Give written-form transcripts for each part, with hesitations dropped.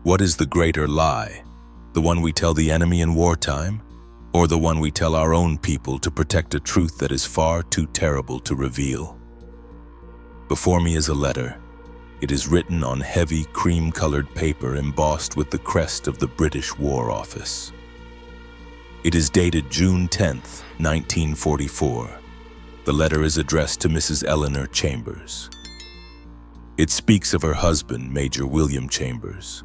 What is the greater lie? The one we tell the enemy in wartime? Or the one we tell our own people to protect a truth that is far too terrible to reveal? Before me is a letter. It is written on heavy, cream-colored paper embossed with the crest of the British War Office. It is dated June 10th, 1944. The letter is addressed to Mrs. Eleanor Chambers. It speaks of her husband, Major William Chambers.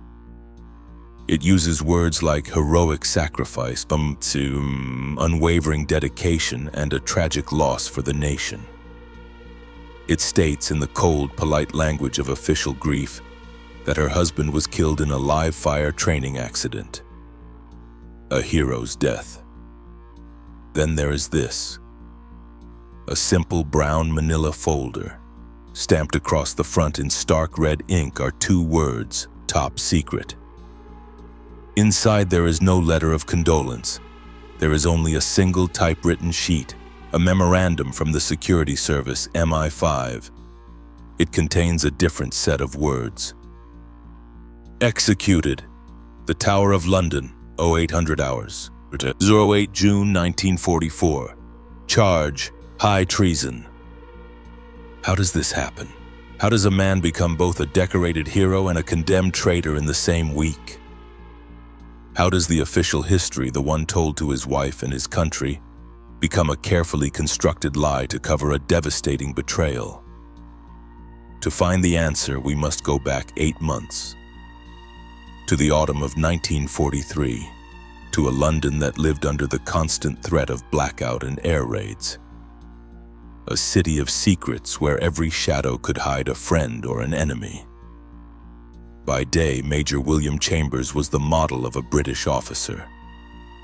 It uses words like heroic sacrifice, unwavering dedication, and a tragic loss for the nation. It states in the cold, polite language of official grief that her husband was killed in a live-fire training accident. A hero's death. Then there is this. A simple brown manila folder. Stamped across the front in stark red ink are two words, top secret. Inside there is no letter of condolence. There is only a single typewritten sheet, a memorandum from the security service MI5. It contains a different set of words. Executed. The Tower of London, 0800 hours. 08 June 1944. Charge, high treason. How does this happen? How does a man become both a decorated hero and a condemned traitor in the same week? How does the official history, the one told to his wife and his country, become a carefully constructed lie to cover a devastating betrayal? To find the answer, we must go back 8 months. To the autumn of 1943, to a London that lived under the constant threat of blackout and air raids. A city of secrets where every shadow could hide a friend or an enemy. By day, Major William Chambers was the model of a British officer.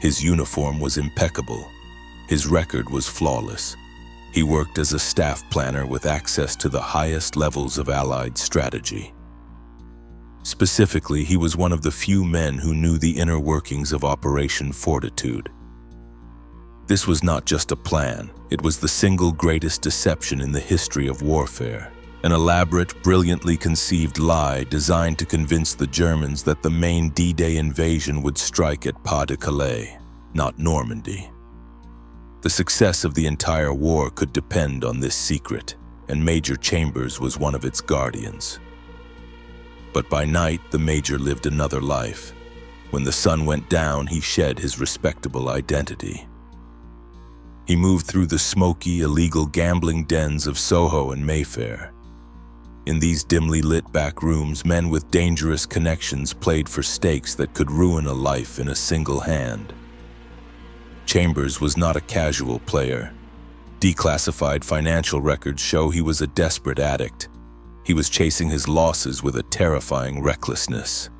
His uniform was impeccable. His record was flawless. He worked as a staff planner with access to the highest levels of Allied strategy. Specifically, he was one of the few men who knew the inner workings of Operation Fortitude. This was not just a plan, it was the single greatest deception in the history of warfare. An elaborate, brilliantly conceived lie designed to convince the Germans that the main D-Day invasion would strike at Pas-de-Calais, not Normandy. The success of the entire war could depend on this secret, and Major Chambers was one of its guardians. But by night, the Major lived another life. When the sun went down, he shed his respectable identity. He moved through the smoky, illegal gambling dens of Soho and Mayfair. In these dimly lit back rooms, men with dangerous connections played for stakes that could ruin a life in a single hand. Chambers was not a casual player. Declassified financial records show he was a desperate addict. He was chasing his losses with a terrifying recklessness.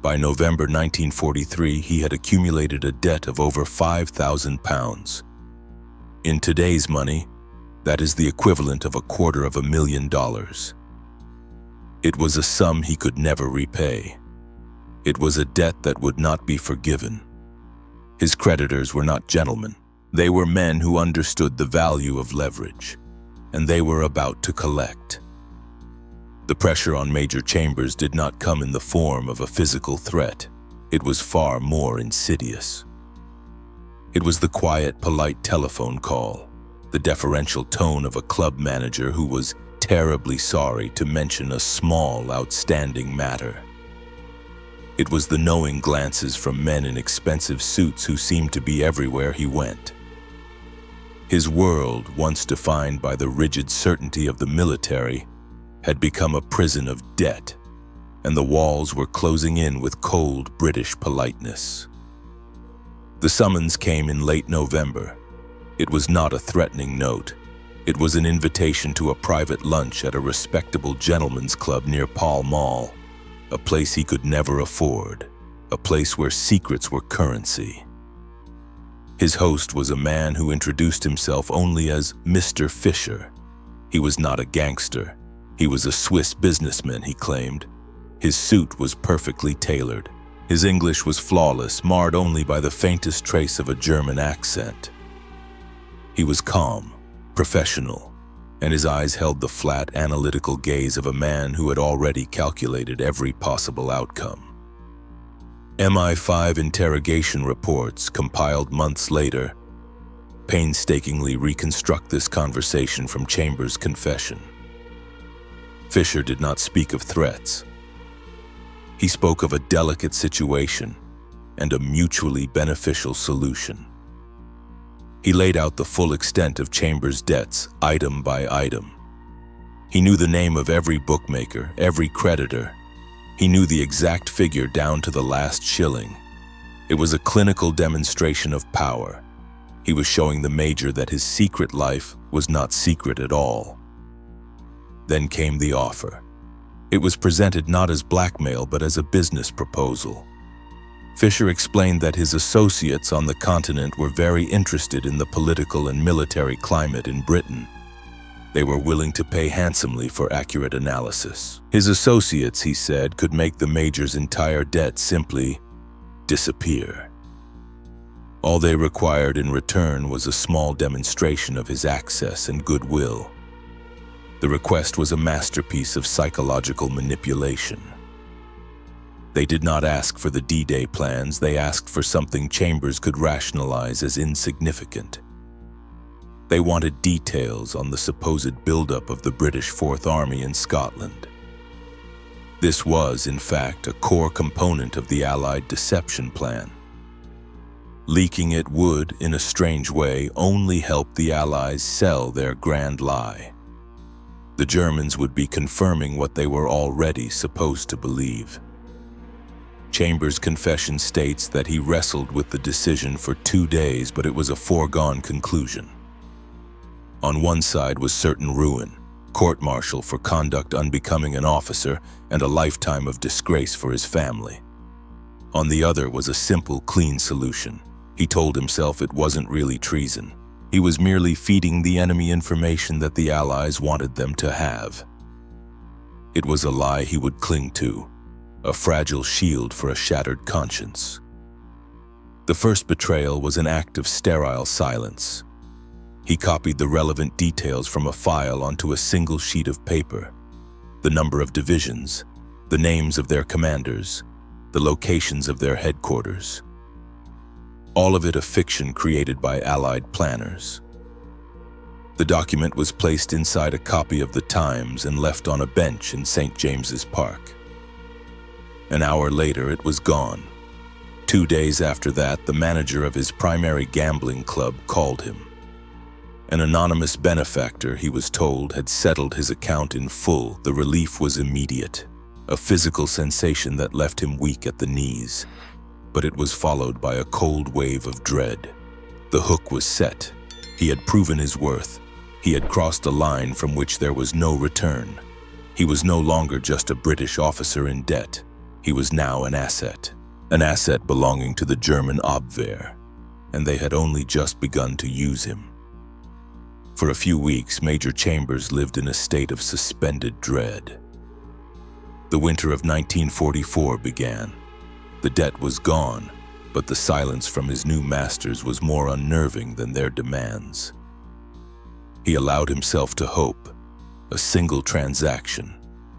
By November 1943, he had accumulated a debt of over £5,000. In today's money, that is the equivalent of $250,000. It was a sum he could never repay. It was a debt that would not be forgiven. His creditors were not gentlemen. They were men who understood the value of leverage, and they were about to collect. The pressure on Major Chambers did not come in the form of a physical threat. It was far more insidious. It was the quiet, polite telephone call, the deferential tone of a club manager who was terribly sorry to mention a small, outstanding matter. It was the knowing glances from men in expensive suits who seemed to be everywhere he went. His world, once defined by the rigid certainty of the military, had become a prison of debt, and the walls were closing in with cold British politeness. The summons came in late November. It was not a threatening note. It was an invitation to a private lunch at a respectable gentleman's club near Pall Mall, a place he could never afford, a place where secrets were currency. His host was a man who introduced himself only as Mr. Fisher. He was not a gangster. He was a Swiss businessman, he claimed. His suit was perfectly tailored. His English was flawless, marred only by the faintest trace of a German accent. He was calm, professional, and his eyes held the flat, analytical gaze of a man who had already calculated every possible outcome. MI5 interrogation reports, compiled months later, painstakingly reconstruct this conversation from Chambers' confession. Fisher did not speak of threats. He spoke of a delicate situation and a mutually beneficial solution. He laid out the full extent of Chambers' debts, item by item. He knew the name of every bookmaker, every creditor. He knew the exact figure down to the last shilling. It was a clinical demonstration of power. He was showing the Major that his secret life was not secret at all. Then came the offer. It was presented not as blackmail but as a business proposal. Fisher explained that his associates on the continent were very interested in the political and military climate in Britain. They were willing to pay handsomely for accurate analysis. His associates, he said, could make the Major's entire debt simply disappear. All they required in return was a small demonstration of his access and goodwill. The request was a masterpiece of psychological manipulation. They did not ask for the D-Day plans, they asked for something Chambers could rationalize as insignificant. They wanted details on the supposed buildup of the British Fourth Army in Scotland. This was, in fact, a core component of the Allied deception plan. Leaking it would, in a strange way, only help the Allies sell their grand lie. The Germans would be confirming what they were already supposed to believe. Chambers' confession states that he wrestled with the decision for 2 days, but it was a foregone conclusion. On one side was certain ruin, court-martial for conduct unbecoming an officer, and a lifetime of disgrace for his family. On the other was a simple, clean solution. He told himself it wasn't really treason. He was merely feeding the enemy information that the Allies wanted them to have. It was a lie he would cling to, a fragile shield for a shattered conscience. The first betrayal was an act of sterile silence. He copied the relevant details from a file onto a single sheet of paper: the number of divisions, the names of their commanders, the locations of their headquarters. All of it a fiction created by Allied planners. The document was placed inside a copy of the Times and left on a bench in St. James's Park. An hour later, it was gone. 2 days after that, the manager of his primary gambling club called him. An anonymous benefactor, he was told, had settled his account in full. The relief was immediate, a physical sensation that left him weak at the knees. But it was followed by a cold wave of dread. The hook was set. He had proven his worth. He had crossed a line from which there was no return. He was no longer just a British officer in debt. He was now an asset belonging to the German Abwehr, and they had only just begun to use him. For a few weeks, Major Chambers lived in a state of suspended dread. The winter of 1944 began. The debt was gone, but the silence from his new masters was more unnerving than their demands. He allowed himself to hope. A single transaction,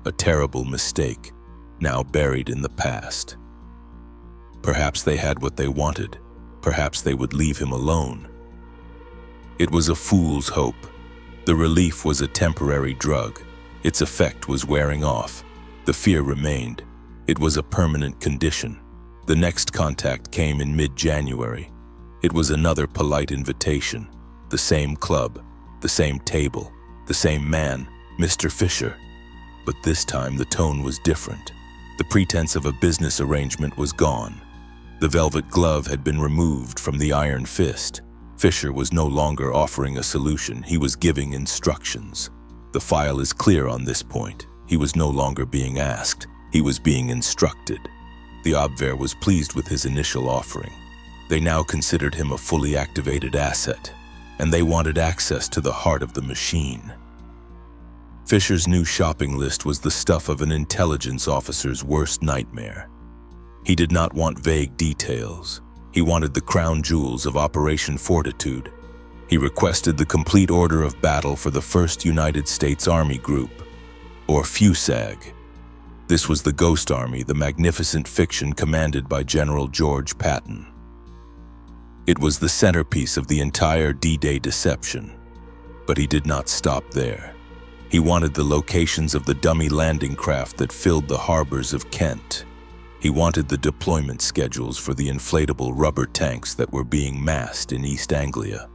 a terrible mistake, now buried in the past. Perhaps they had what they wanted. Perhaps they would leave him alone. It was a fool's hope. The relief was a temporary drug. Its effect was wearing off. The fear remained. It was a permanent condition. The next contact came in mid-January. It was another polite invitation. The same club, the same table, the same man, Mr. Fisher. But this time the tone was different. The pretense of a business arrangement was gone. The velvet glove had been removed from the iron fist. Fisher was no longer offering a solution, he was giving instructions. The file is clear on this point. He was no longer being asked, he was being instructed. The Abwehr was pleased with his initial offering. They now considered him a fully activated asset, and they wanted access to the heart of the machine. Fisher's new shopping list was the stuff of an intelligence officer's worst nightmare. He did not want vague details. He wanted the crown jewels of Operation Fortitude. He requested the complete order of battle for the 1st United States Army Group, or FUSAG. This was the Ghost Army, the magnificent fiction commanded by General George Patton. It was the centerpiece of the entire D-Day deception. But he did not stop there. He wanted the locations of the dummy landing craft that filled the harbors of Kent. He wanted the deployment schedules for the inflatable rubber tanks that were being massed in East Anglia.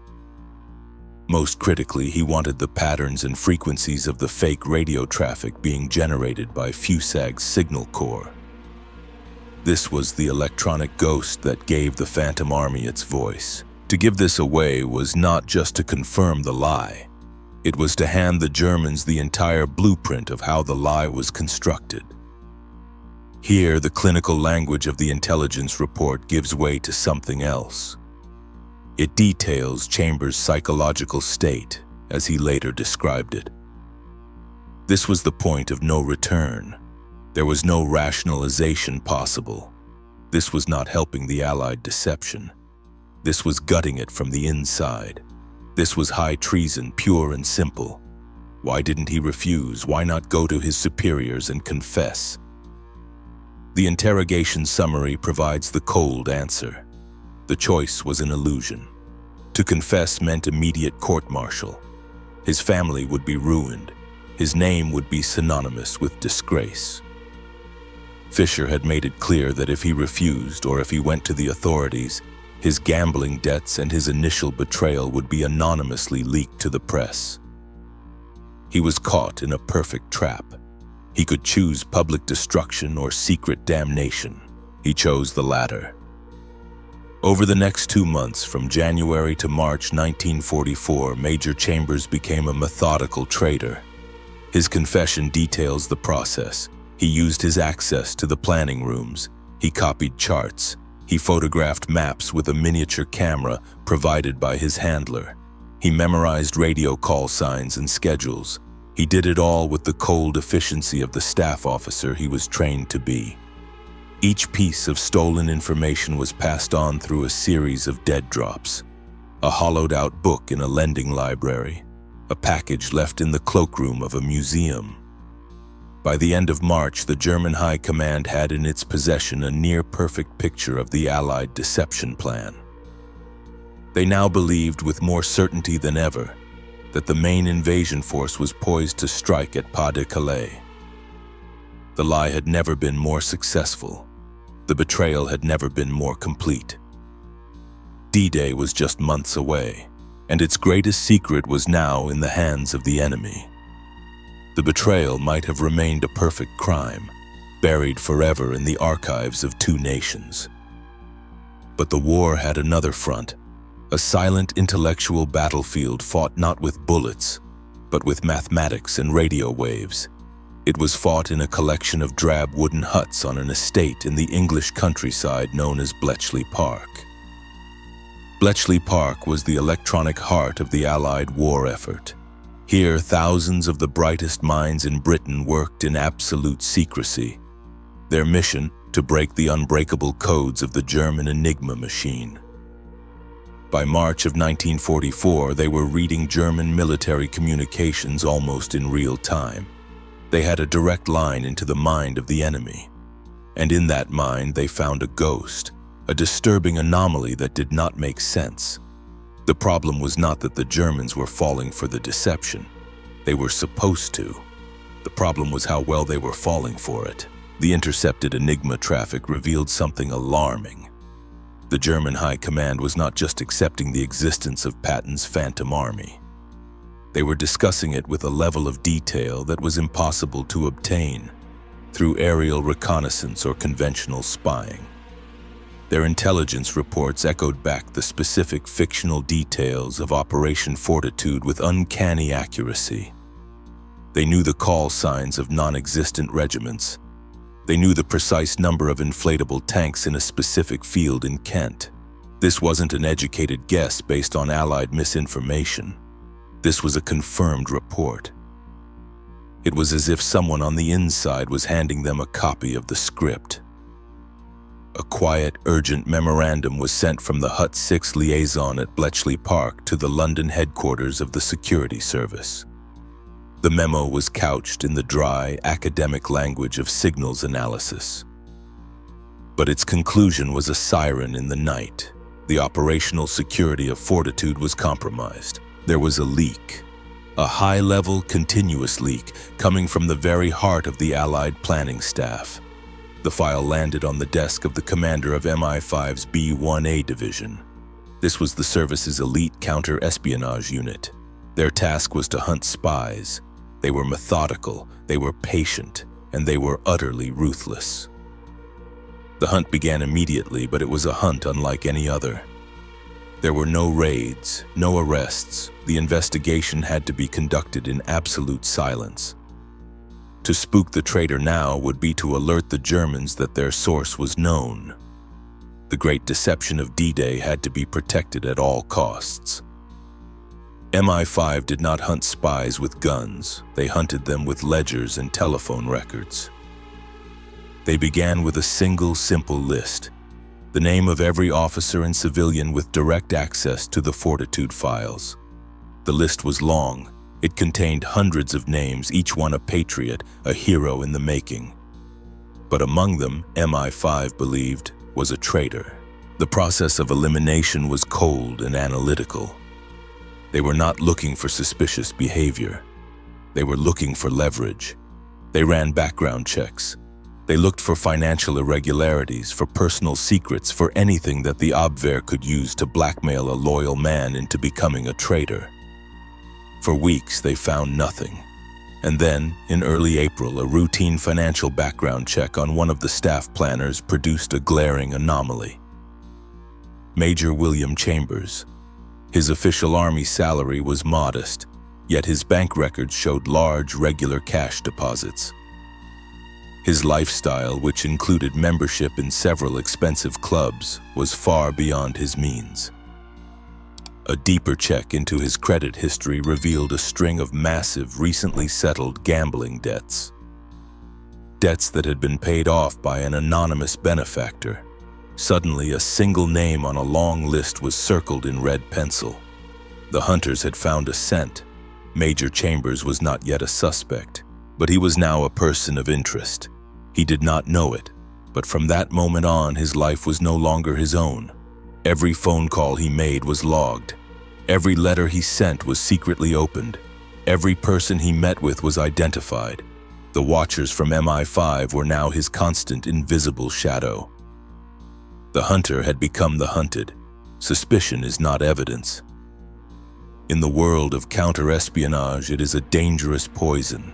Most critically, he wanted the patterns and frequencies of the fake radio traffic being generated by Fusag's signal corps. This was the electronic ghost that gave the Phantom Army its voice. To give this away was not just to confirm the lie. It was to hand the Germans the entire blueprint of how the lie was constructed. Here, the clinical language of the intelligence report gives way to something else. It details Chambers' psychological state, as he later described it. This was the point of no return. There was no rationalization possible. This was not helping the Allied deception. This was gutting it from the inside. This was high treason, pure and simple. Why didn't he refuse? Why not go to his superiors and confess? The interrogation summary provides the cold answer. The choice was an illusion. To confess meant immediate court-martial. His family would be ruined. His name would be synonymous with disgrace. Fisher had made it clear that if he refused or if he went to the authorities, his gambling debts and his initial betrayal would be anonymously leaked to the press. He was caught in a perfect trap. He could choose public destruction or secret damnation. He chose the latter. Over the next 2 months, from January to March 1944, Major Chambers became a methodical traitor. His confession details the process. He used his access to the planning rooms. He copied charts. He photographed maps with a miniature camera provided by his handler. He memorized radio call signs and schedules. He did it all with the cold efficiency of the staff officer he was trained to be. Each piece of stolen information was passed on through a series of dead drops. A hollowed-out book in a lending library. A package left in the cloakroom of a museum. By the end of March, the German High Command had in its possession a near-perfect picture of the Allied deception plan. They now believed with more certainty than ever that the main invasion force was poised to strike at Pas-de-Calais. The lie had never been more successful. The betrayal had never been more complete. D-Day was just months away, and its greatest secret was now in the hands of the enemy. The betrayal might have remained a perfect crime, buried forever in the archives of two nations. But the war had another front, a silent intellectual battlefield fought not with bullets, but with mathematics and radio waves. It was fought in a collection of drab wooden huts on an estate in the English countryside known as Bletchley Park. Bletchley Park was the electronic heart of the Allied war effort. Here, thousands of the brightest minds in Britain worked in absolute secrecy. Their mission, to break the unbreakable codes of the German Enigma machine. By March of 1944, they were reading German military communications almost in real time. They had a direct line into the mind of the enemy. And in that mind, they found a ghost, a disturbing anomaly that did not make sense. The problem was not that the Germans were falling for the deception. They were supposed to. The problem was how well they were falling for it. The intercepted Enigma traffic revealed something alarming. The German High Command was not just accepting the existence of Patton's Phantom Army. They were discussing it with a level of detail that was impossible to obtain through aerial reconnaissance or conventional spying. Their intelligence reports echoed back the specific fictional details of Operation Fortitude with uncanny accuracy. They knew the call signs of non-existent regiments. They knew the precise number of inflatable tanks in a specific field in Kent. This wasn't an educated guess based on Allied misinformation. This was a confirmed report. It was as if someone on the inside was handing them a copy of the script. A quiet, urgent memorandum was sent from the Hut 6 liaison at Bletchley Park to the London headquarters of the security service. The memo was couched in the dry, academic language of signals analysis. But its conclusion was a siren in the night. The operational security of Fortitude was compromised. There was a leak. A high-level, continuous leak coming from the very heart of the Allied planning staff. The file landed on the desk of the commander of MI5's B-1A division. This was the service's elite counter-espionage unit. Their task was to hunt spies. They were methodical, they were patient, and they were utterly ruthless. The hunt began immediately, but it was a hunt unlike any other. There were no raids, no arrests. The investigation had to be conducted in absolute silence. To spook the traitor now would be to alert the Germans that their source was known. The great deception of D-Day had to be protected at all costs. MI5 did not hunt spies with guns. They hunted them with ledgers and telephone records. They began with a single, simple list. The name of every officer and civilian with direct access to the Fortitude files. The list was long. It contained hundreds of names, each one a patriot, a hero in the making. But among them, MI5 believed, was a traitor. The process of elimination was cold and analytical. They were not looking for suspicious behavior. They were looking for leverage. They ran background checks. They looked for financial irregularities, for personal secrets, for anything that the Abwehr could use to blackmail a loyal man into becoming a traitor. For weeks, they found nothing. And then, in early April, a routine financial background check on one of the staff planners produced a glaring anomaly. Major William Chambers. His official army salary was modest, yet his bank records showed large, regular cash deposits. His lifestyle, which included membership in several expensive clubs, was far beyond his means. A deeper check into his credit history revealed a string of massive, recently settled gambling debts. Debts that had been paid off by an anonymous benefactor. Suddenly, a single name on a long list was circled in red pencil. The hunters had found a scent. Major Chambers was not yet a suspect, but he was now a person of interest. He did not know it, but from that moment on, his life was no longer his own. Every phone call he made was logged. Every letter he sent was secretly opened. Every person he met with was identified. The watchers from MI5 were now his constant, invisible shadow. The hunter had become the hunted. Suspicion is not evidence. In the world of counter-espionage, it is a dangerous poison.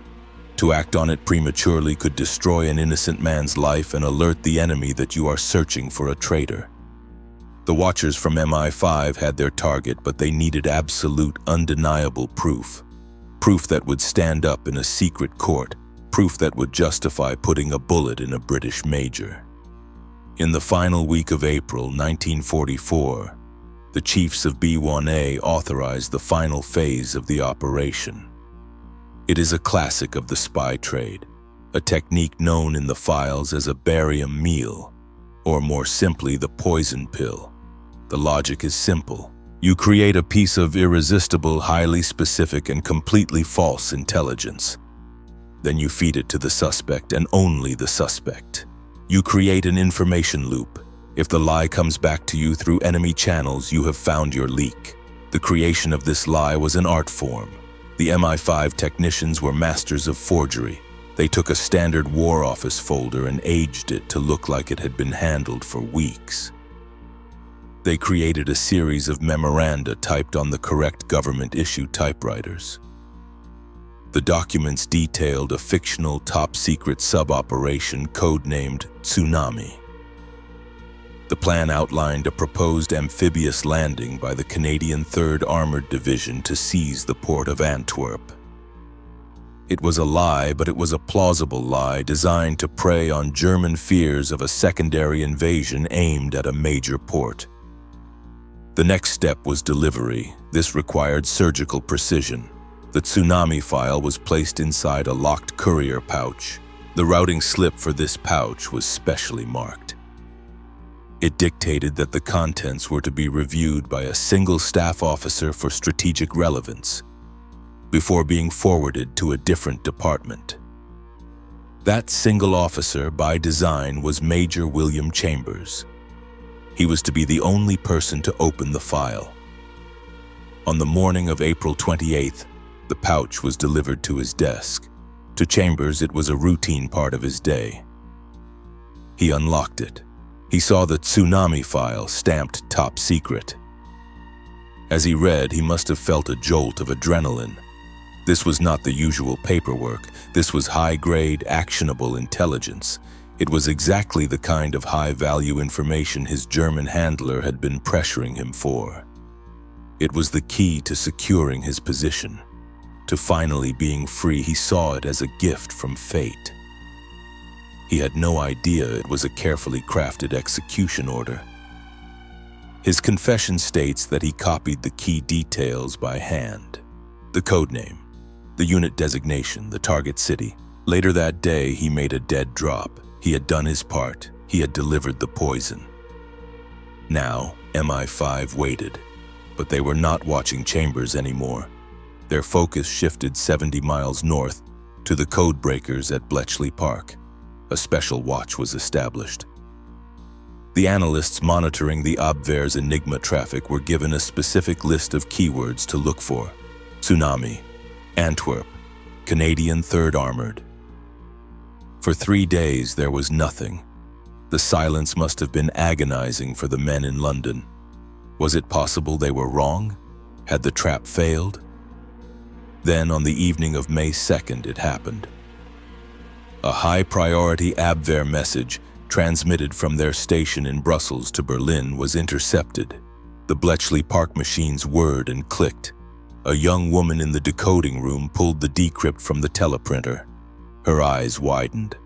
To act on it prematurely could destroy an innocent man's life and alert the enemy that you are searching for a traitor. The watchers from MI5 had their target, but they needed absolute, undeniable proof. Proof that would stand up in a secret court. Proof that would justify putting a bullet in a British major. In the final week of April 1944, the chiefs of B-1A authorized the final phase of the operation. It is a classic of the spy trade, a technique known in the files as a barium meal, or more simply the poison pill. The logic is simple. You create a piece of irresistible, highly specific, and completely false intelligence. Then you feed it to the suspect and only the suspect. You create an information loop. If the lie comes back to you through enemy channels, you have found your leak. The creation of this lie was an art form. The MI5 technicians were masters of forgery. They took a standard War Office folder and aged it to look like it had been handled for weeks. They created a series of memoranda typed on the correct government-issued typewriters. The documents detailed a fictional top-secret sub-operation codenamed Tsunami. The plan outlined a proposed amphibious landing by the Canadian 3rd Armored Division to seize the port of Antwerp. It was a lie, but it was a plausible lie designed to prey on German fears of a secondary invasion aimed at a major port. The next step was delivery. This required surgical precision. The Tsunami file was placed inside a locked courier pouch. The routing slip for this pouch was specially marked. It dictated that the contents were to be reviewed by a single staff officer for strategic relevance. before being forwarded to a different department. That single officer, by design, was Major William Chambers. He was to be the only person to open the file. On the morning of April 28th, the pouch was delivered to his desk. To Chambers, it was a routine part of his day. He unlocked it. He saw the tsunami file stamped top secret. As he read, he must have felt a jolt of adrenaline. This was not the usual paperwork. This was high-grade, actionable intelligence. It was exactly the kind of high-value information his German handler had been pressuring him for. It was the key to securing his position. To finally being free, he saw it as a gift from fate. He had no idea it was a carefully crafted execution order. His confession states that he copied the key details by hand. The codename, the unit designation, the target city. Later that day, he made a dead drop. He had done his part. He had delivered the poison. Now, MI5 waited, but they were not watching Chambers anymore. Their focus shifted 70 miles north to the code breakers at Bletchley Park. A special watch was established. The analysts monitoring the Abwehr's Enigma traffic were given a specific list of keywords to look for: tsunami, Antwerp, Canadian 3rd Armored. For 3 days, there was nothing. The silence must have been agonizing for the men in London. Was it possible they were wrong? Had the trap failed? Then, on the evening of May 2nd, it happened. A high-priority Abwehr message transmitted from their station in Brussels to Berlin was intercepted. The Bletchley Park machines whirred and clicked. A young woman in the decoding room pulled the decrypt from the teleprinter. Her eyes widened.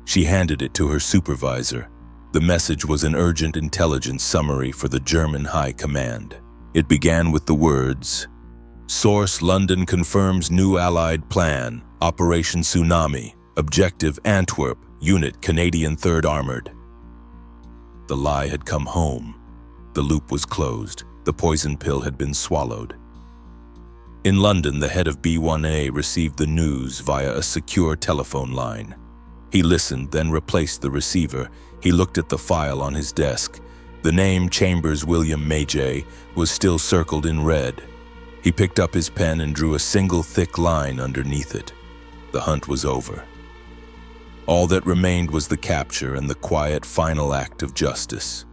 She handed it to her supervisor. The message was an urgent intelligence summary for the German High Command. It began with the words, "Source: London confirms new Allied plan, Operation Tsunami, Objective Antwerp, Unit Canadian 3rd Armored." The lie had come home. The loop was closed. The poison pill had been swallowed. In London, the head of B1A received the news via a secure telephone line. He listened, then replaced the receiver. He looked at the file on his desk. The name Chambers William Majay was still circled in red. He picked up his pen and drew a single thick line underneath it. The hunt was over. All that remained was the capture and the quiet final act of justice.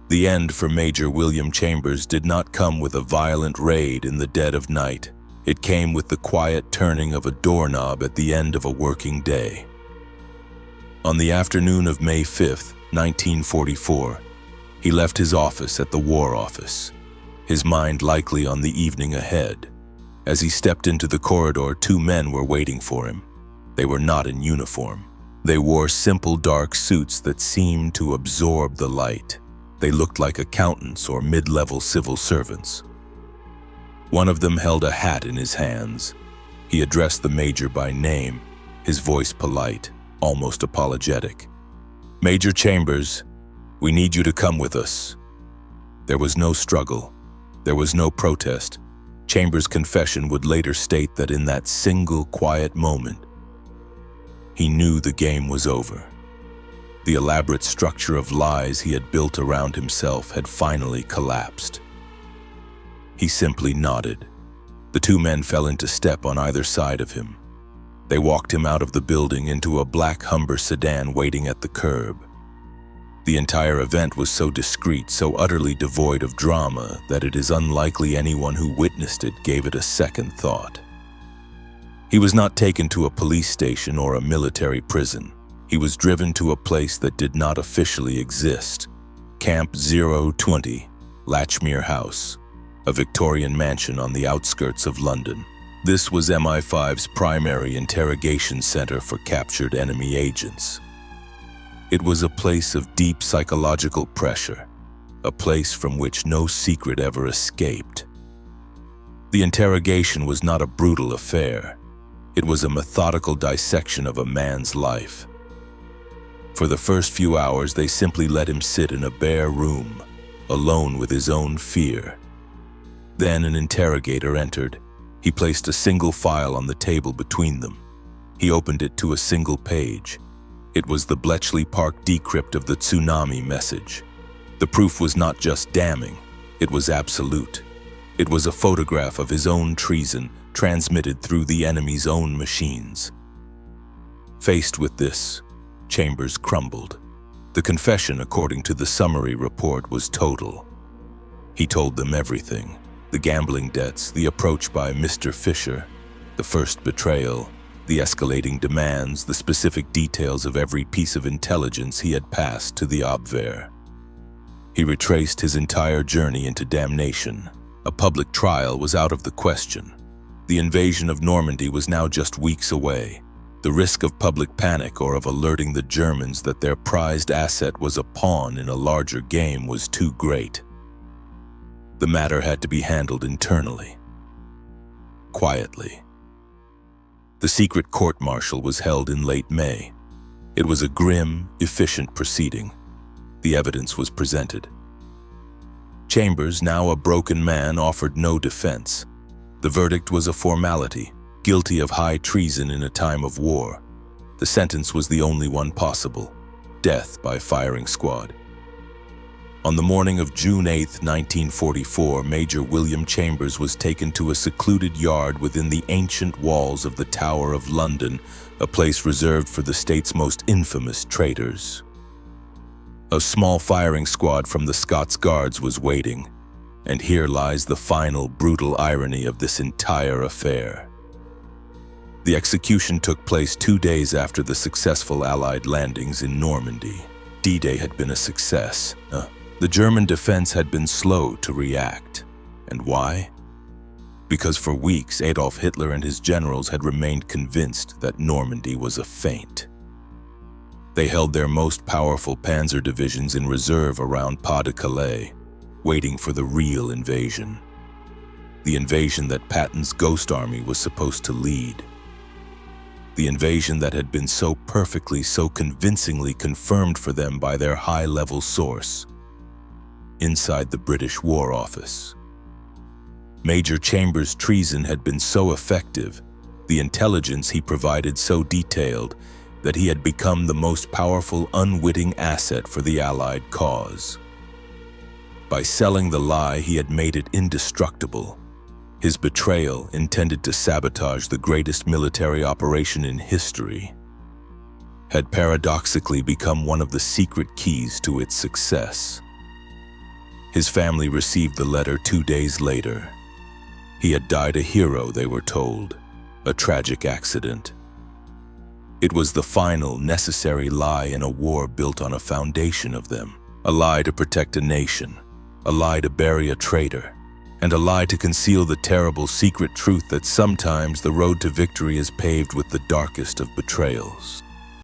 The end for Major William Chambers did not come with a violent raid in the dead of night. It came with the quiet turning of a doorknob at the end of a working day. On the afternoon of May 5th, 1944, he left his office at the War Office, his mind likely on the evening ahead. As he stepped into the corridor, 2 men were waiting for him. They were not in uniform. They wore simple dark suits that seemed to absorb the light. They looked like accountants or mid-level civil servants. One of them held a hat in his hands. He addressed the major by name, his voice polite, almost apologetic. "Major Chambers, we need you to come with us." There was no struggle. There was no protest. Chambers' confession would later state that in that single quiet moment, he knew the game was over. The elaborate structure of lies he had built around himself had finally collapsed. He simply nodded. The 2 men fell into step on either side of him. They walked him out of the building into a black Humber sedan waiting at the curb. The entire event was so discreet, so utterly devoid of drama, that it is unlikely anyone who witnessed it gave it a second thought. He was not taken to a police station or a military prison. He was driven to a place that did not officially exist. Camp 020, Latchmere House, a Victorian mansion on the outskirts of London. This was MI5's primary interrogation center for captured enemy agents. It was a place of deep psychological pressure, a place from which no secret ever escaped. The interrogation was not a brutal affair. It was a methodical dissection of a man's life. For the first few hours, they simply let him sit in a bare room, alone with his own fear. Then an interrogator entered. He placed a single file on the table between them. He opened it to a single page. It was the Bletchley Park decrypt of the tsunami message. The proof was not just damning, it was absolute. It was a photograph of his own treason transmitted through the enemy's own machines. Faced with this, Chambers crumbled. The confession, according to the summary report, was total. He told them everything: the gambling debts, the approach by Mr. Fisher, the first betrayal, the escalating demands, the specific details of every piece of intelligence he had passed to the Abwehr. He retraced his entire journey into damnation. A public trial was out of the question. The invasion of Normandy was now just weeks away. The risk of public panic or of alerting the Germans that their prized asset was a pawn in a larger game was too great. The matter had to be handled internally, quietly. The secret court-martial was held in late May. It was a grim, efficient proceeding. The evidence was presented. Chambers, now a broken man, offered no defense. The verdict was a formality: guilty of high treason in a time of war. The sentence was the only one possible: death by firing squad. On the morning of June 8, 1944, Major William Chambers was taken to a secluded yard within the ancient walls of the Tower of London, a place reserved for the state's most infamous traitors. A small firing squad from the Scots Guards was waiting, and here lies the final brutal irony of this entire affair. The execution took place 2 days after the successful Allied landings in Normandy. D-Day had been a success. The German defense had been slow to react. And why? Because for weeks Adolf Hitler and his generals had remained convinced that Normandy was a feint. They held their most powerful panzer divisions in reserve around Pas-de-Calais, waiting for the real invasion. The invasion that Patton's Ghost Army was supposed to lead. The invasion that had been so perfectly, so convincingly confirmed for them by their high-level source inside the British War Office. Major Chambers' treason had been so effective, the intelligence he provided so detailed, that he had become the most powerful unwitting asset for the Allied cause. By selling the lie, he had made it indestructible. His betrayal, intended to sabotage the greatest military operation in history, had paradoxically become one of the secret keys to its success. His family received the letter 2 days later. He had died a hero, they were told, a tragic accident. It was the final, necessary lie in a war built on a foundation of them. A lie to protect a nation, a lie to bury a traitor, and a lie to conceal the terrible secret truth that sometimes the road to victory is paved with the darkest of betrayals.